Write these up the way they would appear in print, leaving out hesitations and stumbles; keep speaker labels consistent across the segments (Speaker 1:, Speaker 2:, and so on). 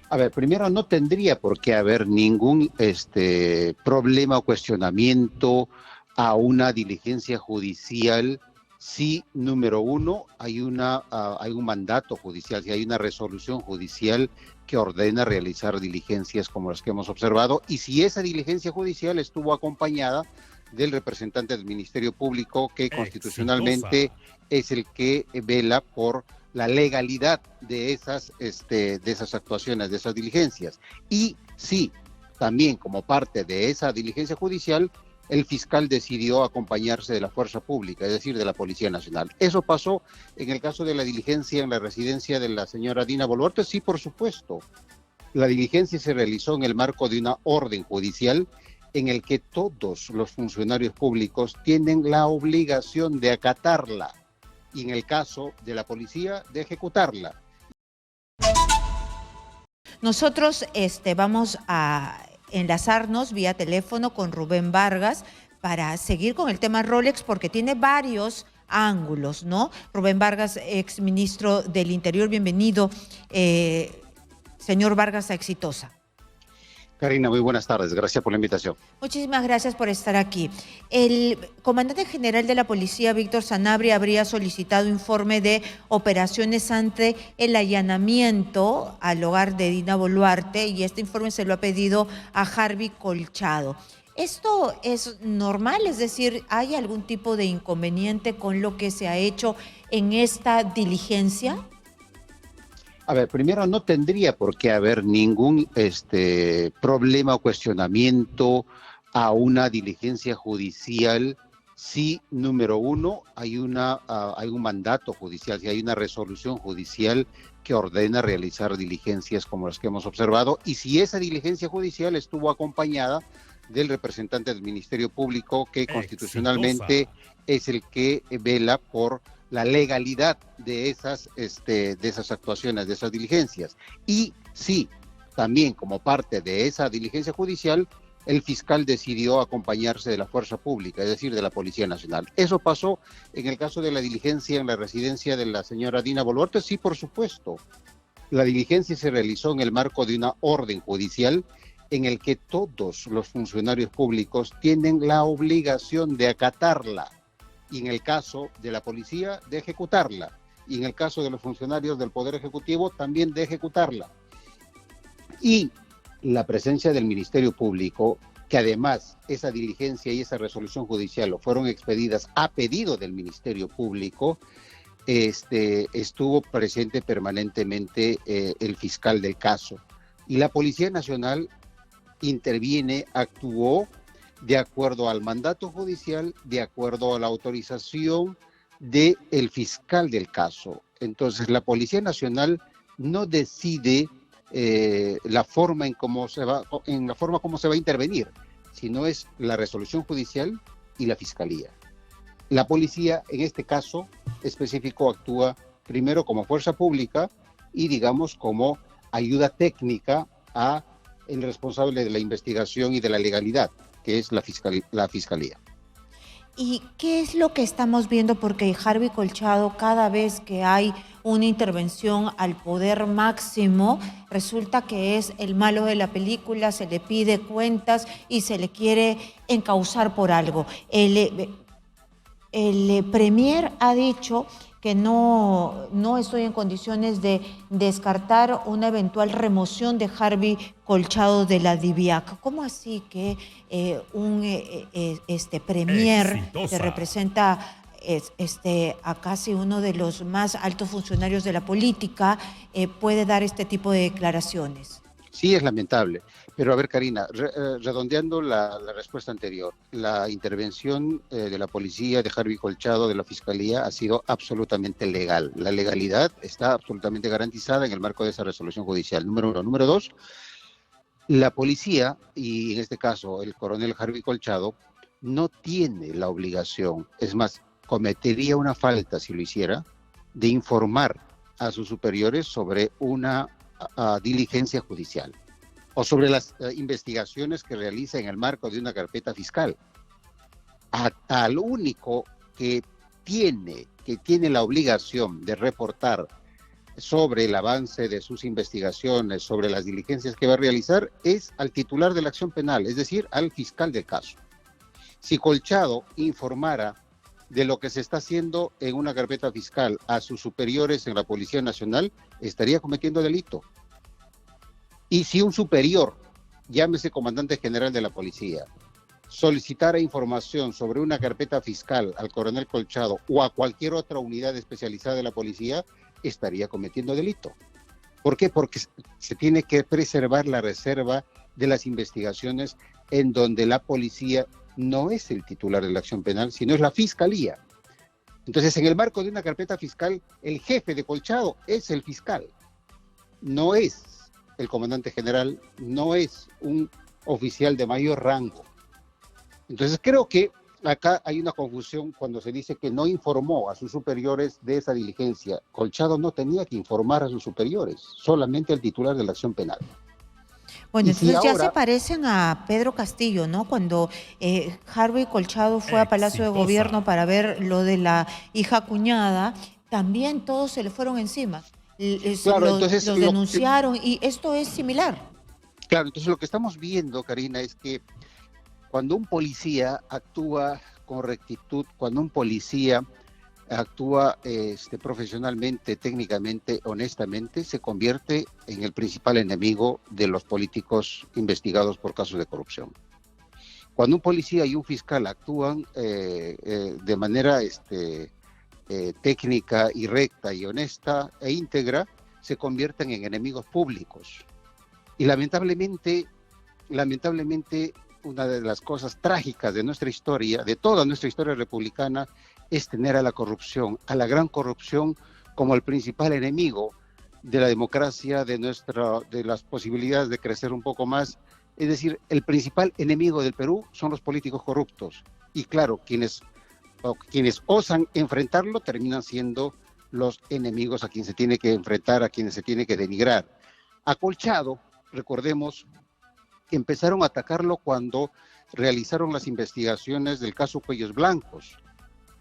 Speaker 1: A ver, primero no tendría por qué haber ningún problema o cuestionamiento a una diligencia judicial si, número uno, hay un mandato judicial, si hay una resolución judicial que ordena realizar diligencias como las que hemos observado, y si esa diligencia judicial estuvo acompañada del representante del Ministerio Público, que constitucionalmente
Speaker 2: Exitosa.
Speaker 1: es el que vela por la legalidad de esas actuaciones, de esas diligencias. Y sí, también como parte de esa diligencia judicial, el fiscal decidió acompañarse de la fuerza pública, es decir, de la Policía Nacional. Eso pasó en el caso de la diligencia en la residencia de la señora Dina Boluarte, sí, por supuesto. La diligencia se realizó en el marco de una orden judicial en el que todos los funcionarios públicos tienen la obligación de acatarla y en el caso de la policía de ejecutarla.
Speaker 3: Nosotros vamos a enlazarnos vía teléfono con Rubén Vargas para seguir con el tema Rolex porque tiene varios ángulos, ¿no? Rubén Vargas, exministro del Interior, bienvenido. Señor Vargas, a Exitosa.
Speaker 1: Karina, muy buenas tardes. Gracias por la invitación.
Speaker 3: Muchísimas gracias por estar aquí. El comandante general de la policía, Víctor Sanabria, habría solicitado informe de operaciones ante el allanamiento al hogar de Dina Boluarte y este informe se lo ha pedido a Harvey Colchado. ¿Esto es normal? Es decir, ¿hay algún tipo de inconveniente con lo que se ha hecho en esta diligencia?
Speaker 1: A ver, primero no tendría por qué haber ningún problema o cuestionamiento a una diligencia judicial si, número uno, hay un mandato judicial, si hay una resolución judicial que ordena realizar diligencias como las que hemos observado, y si esa diligencia judicial estuvo acompañada del representante del Ministerio Público, que constitucionalmente
Speaker 2: Exitosa.
Speaker 1: es el que vela por la legalidad de esas actuaciones, de esas diligencias. Y sí, también como parte de esa diligencia judicial, el fiscal decidió acompañarse de la fuerza pública, es decir, de la Policía Nacional. Eso pasó en el caso de la diligencia en la residencia de la señora Dina Boluarte, sí, por supuesto. La diligencia se realizó en el marco de una orden judicial en el que todos los funcionarios públicos tienen la obligación de acatarla y en el caso de la policía de ejecutarla y en el caso de los funcionarios del Poder Ejecutivo también de ejecutarla. Y la presencia del Ministerio Público, que además esa diligencia y esa resolución judicial lo fueron expedidas a pedido del Ministerio Público, estuvo presente permanentemente el fiscal del caso. Y la Policía Nacional interviene, actuó de acuerdo al mandato judicial, de acuerdo a la autorización del fiscal del caso. Entonces, la Policía Nacional no decide la forma como se va a intervenir, sino es la resolución judicial y la fiscalía. La policía, en este caso específico, actúa primero como fuerza pública y, digamos, como ayuda técnica a el responsable de la investigación y de la legalidad, que es la fiscalía.
Speaker 3: ¿Y qué es lo que estamos viendo? Porque Harvey Colchado, cada vez que hay una intervención al poder máximo, resulta que es el malo de la película, se le pide cuentas y se le quiere encausar por algo. El premier ha dicho que no estoy en condiciones de descartar una eventual remoción de Harvey Colchado de la DIVIAC. ¿Cómo así que un premier
Speaker 2: Exitosa.
Speaker 3: que representa a casi uno de los más altos funcionarios de la política puede dar este tipo de declaraciones?
Speaker 1: Sí, es lamentable. Pero a ver, Karina, redondeando la respuesta anterior, la intervención de la policía, de Harvey Colchado, de la fiscalía, ha sido absolutamente legal. La legalidad está absolutamente garantizada en el marco de esa resolución judicial. Número uno. Número dos, la policía, y en este caso el coronel Harvey Colchado, no tiene la obligación, es más, cometería una falta si lo hiciera, de informar a sus superiores sobre una diligencia judicial o sobre las investigaciones que realiza en el marco de una carpeta fiscal. Al único que tiene la obligación de reportar sobre el avance de sus investigaciones, sobre las diligencias que va a realizar, es al titular de la acción penal, es decir, al fiscal del caso. Si Colchado informara de lo que se está haciendo en una carpeta fiscal a sus superiores en la Policía Nacional, estaría cometiendo delito. Y si un superior, llámese comandante general de la policía, solicitara información sobre una carpeta fiscal al coronel Colchado o a cualquier otra unidad especializada de la policía, estaría cometiendo delito. ¿Por qué? Porque se tiene que preservar la reserva de las investigaciones en donde la policía no es el titular de la acción penal, sino es la fiscalía. Entonces, en el marco de una carpeta fiscal, el jefe de Colchado es el fiscal, no es el comandante general, no es un oficial de mayor rango. Entonces, creo que acá hay una confusión cuando se dice que no informó a sus superiores de esa diligencia. Colchado no tenía que informar a sus superiores, solamente al titular de la acción penal.
Speaker 3: Bueno, entonces ya se parecen a Pedro Castillo, ¿no? Cuando Harvey Colchado fue a Palacio de Gobierno para ver lo de la hija cuñada, también todos se le fueron encima.
Speaker 1: Claro, entonces
Speaker 3: los denunciaron y esto es similar.
Speaker 1: Claro, entonces lo que estamos viendo, Karina, es que cuando un policía actúa con rectitud, cuando un policía actúa profesionalmente, técnicamente, honestamente, se convierte en el principal enemigo de los políticos investigados por casos de corrupción. Cuando un policía y un fiscal actúan de manera técnica y recta y honesta e íntegra, se convierten en enemigos públicos. Y lamentablemente, una de las cosas trágicas de nuestra historia, de toda nuestra historia republicana, es tener a la corrupción, a la gran corrupción, como el principal enemigo de la democracia, de las posibilidades de crecer un poco más. Es decir, el principal enemigo del Perú son los políticos corruptos. Y claro, quienes osan enfrentarlo terminan siendo los enemigos a quien se tiene que enfrentar, a quienes se tiene que denigrar. A Colchado, recordemos, empezaron a atacarlo cuando realizaron las investigaciones del caso Cuellos Blancos,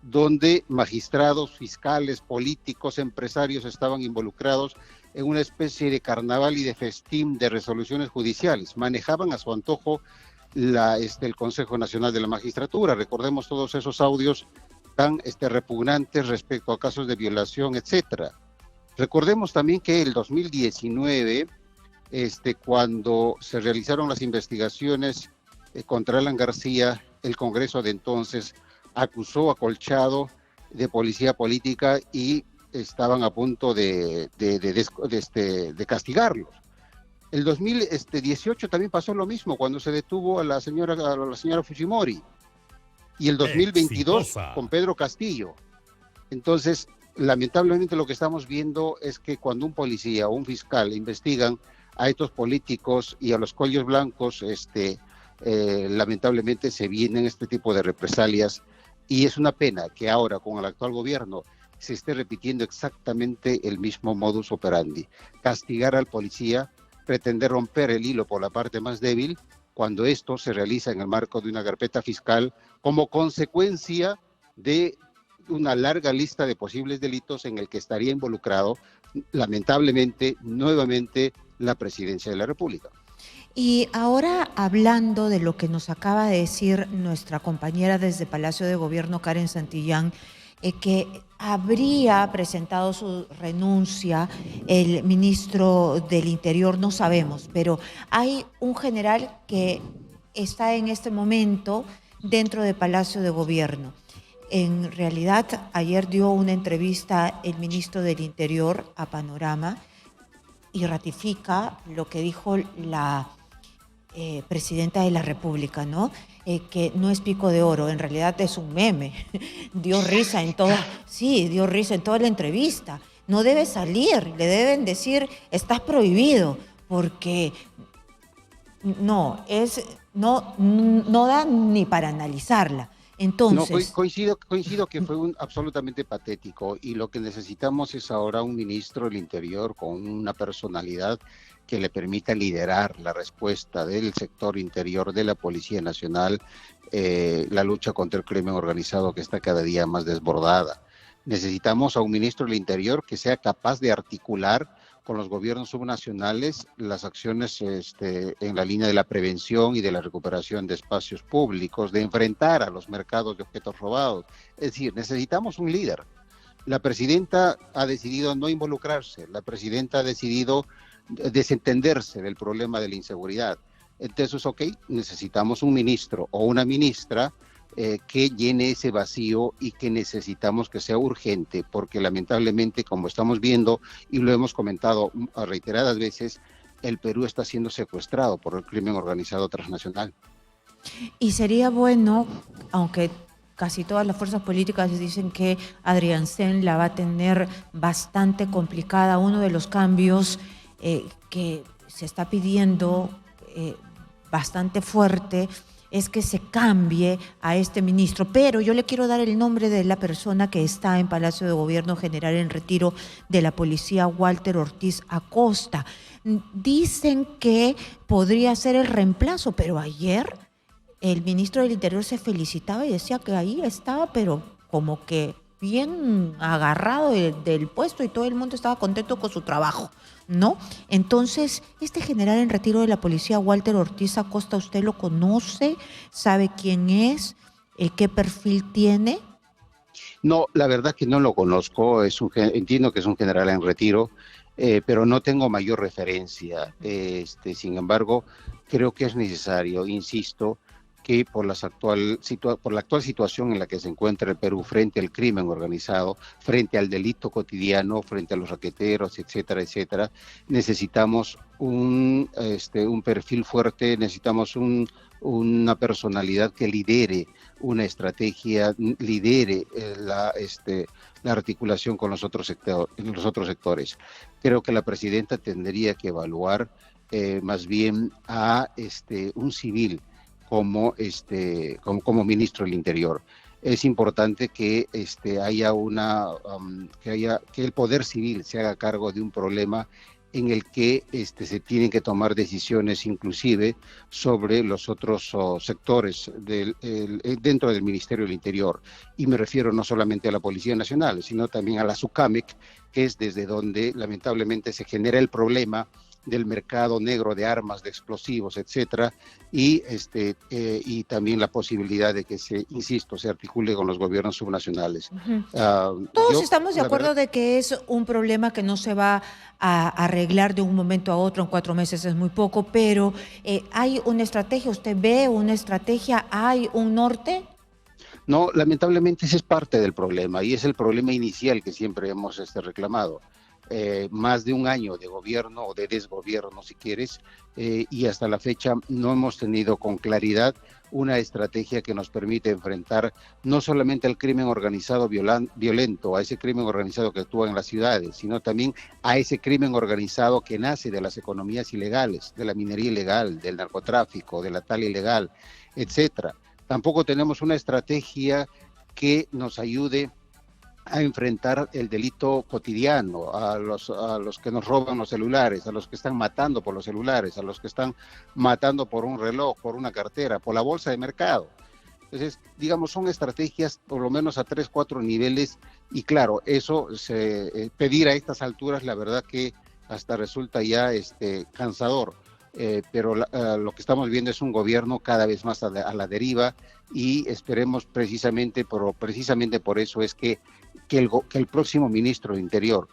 Speaker 1: donde magistrados, fiscales, políticos, empresarios estaban involucrados en una especie de carnaval y de festín de resoluciones judiciales. Manejaban a su antojo el Consejo Nacional de la Magistratura. Recordemos todos esos audios tan repugnantes respecto a casos de violación, etcétera. Recordemos también que el 2019, cuando se realizaron las investigaciones contra Alan García, el Congreso de entonces acusó a Colchado de policía política y estaban a punto de castigarlos. El 2018 también pasó lo mismo cuando se detuvo a la señora Fujimori, y el 2022 con Pedro Castillo. Entonces, lamentablemente lo que estamos viendo es que cuando un policía o un fiscal investigan a estos políticos y a los cuellos blancos, lamentablemente se vienen este tipo de represalias, y es una pena que ahora con el actual gobierno se esté repitiendo exactamente el mismo modus operandi: castigar al policía, pretender romper el hilo por la parte más débil, cuando esto se realiza en el marco de una carpeta fiscal como consecuencia de una larga lista de posibles delitos en el que estaría involucrado, lamentablemente, nuevamente, la Presidencia de la República.
Speaker 3: Y ahora, hablando de lo que nos acaba de decir nuestra compañera desde Palacio de Gobierno, Karen Santillán, que habría presentado su renuncia el ministro del Interior, no sabemos, pero hay un general que está en este momento dentro de Palacio de Gobierno. En realidad, ayer dio una entrevista el ministro del Interior a Panorama y ratifica lo que dijo la presidenta de la República, ¿no? Que no es pico de oro, en realidad es un meme. Dio risa en toda la entrevista. No debe salir, le deben decir, estás prohibido, porque no da ni para analizarla. Entonces,
Speaker 1: no, coincido que fue absolutamente patético, y lo que necesitamos es ahora un ministro del Interior con una personalidad que le permita liderar la respuesta del sector interior de la Policía Nacional, la lucha contra el crimen organizado, que está cada día más desbordada. Necesitamos a un ministro del Interior que sea capaz de articular con los gobiernos subnacionales las acciones en la línea de la prevención y de la recuperación de espacios públicos, de enfrentar a los mercados de objetos robados. Es decir, necesitamos un líder. La presidenta ha decidido no involucrarse, la presidenta ha decidido desentenderse del problema de la inseguridad. Entonces, ok, necesitamos un ministro o una ministra que llene ese vacío y que necesitamos que sea urgente, porque lamentablemente, como estamos viendo y lo hemos comentado a reiteradas veces, el Perú está siendo secuestrado por el crimen organizado transnacional.
Speaker 3: Y sería bueno, aunque casi todas las fuerzas políticas dicen que Adrián Sen la va a tener bastante complicada, uno de los cambios que se está pidiendo bastante fuerte es que se cambie a este ministro, pero yo le quiero dar el nombre de la persona que está en Palacio de Gobierno, general en retiro de la policía, Walter Ortiz Acosta. Dicen que podría ser el reemplazo, pero ayer el ministro del Interior se felicitaba y decía que ahí estaba, pero como que bien agarrado del puesto y todo el mundo estaba contento con su trabajo, ¿no? Entonces, este general en retiro de la policía, Walter Ortiz Acosta, ¿usted lo conoce? ¿Sabe quién es? ¿Qué perfil tiene?
Speaker 1: No, la verdad que no lo conozco, entiendo que es un general en retiro, pero no tengo mayor referencia. Sin embargo, creo que es necesario, insisto, que por la actual situación en la que se encuentra el Perú frente al crimen organizado, frente al delito cotidiano, frente a los raqueteros, etcétera, etcétera, necesitamos un perfil fuerte, necesitamos una personalidad que lidere una estrategia, lidere la articulación con los otros sectores. Creo que la presidenta tendría que evaluar más bien a un civil como ministro del Interior. Es importante que haya que el poder civil se haga cargo de un problema en el que se tienen que tomar decisiones inclusive sobre los otros sectores dentro del Ministerio del Interior. Y me refiero no solamente a la Policía Nacional, sino también a la SUCAMEC, que es desde donde lamentablemente se genera el problema del mercado negro de armas, de explosivos, etcétera, y también la posibilidad de que se articule con los gobiernos subnacionales.
Speaker 3: Todos estamos de acuerdo de que es un problema que no se va a arreglar de un momento a otro, en 4 meses es muy poco, pero ¿hay una estrategia? ¿Usted ve una estrategia? ¿Hay un norte?
Speaker 1: No, lamentablemente ese es parte del problema y es el problema inicial que siempre hemos reclamado. Más de un año de gobierno o de desgobierno, si quieres, y hasta la fecha no hemos tenido con claridad una estrategia que nos permite enfrentar no solamente al crimen organizado violento, a ese crimen organizado que actúa en las ciudades, sino también a ese crimen organizado que nace de las economías ilegales, de la minería ilegal, del narcotráfico, de la tala ilegal, etcétera. Tampoco tenemos una estrategia que nos ayude a enfrentar el delito cotidiano, a los que nos roban los celulares, a los que están matando por los celulares, a los que están matando por un reloj, por una cartera, por la bolsa de mercado. Entonces, digamos, son estrategias por lo menos a 3, 4 niveles y claro, eso pedir a estas alturas, la verdad que hasta resulta ya cansador. Pero lo que estamos viendo es un gobierno cada vez más a la deriva y esperemos precisamente por eso es que el próximo ministro de Interior,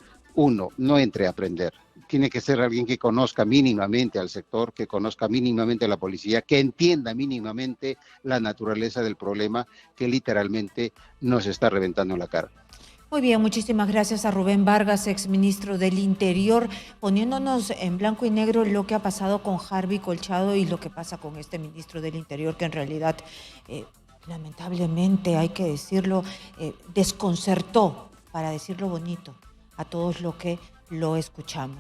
Speaker 1: no entre a aprender. Tiene que ser alguien que conozca mínimamente al sector, que conozca mínimamente a la policía, que entienda mínimamente la naturaleza del problema que literalmente nos está reventando en la cara.
Speaker 3: Muy bien, muchísimas gracias a Rubén Vargas, exministro del Interior, poniéndonos en blanco y negro lo que ha pasado con Harvey Colchado y lo que pasa con este ministro del Interior, que en realidad, lamentablemente, hay que decirlo, desconcertó, para decirlo bonito, a todos los que lo escuchamos.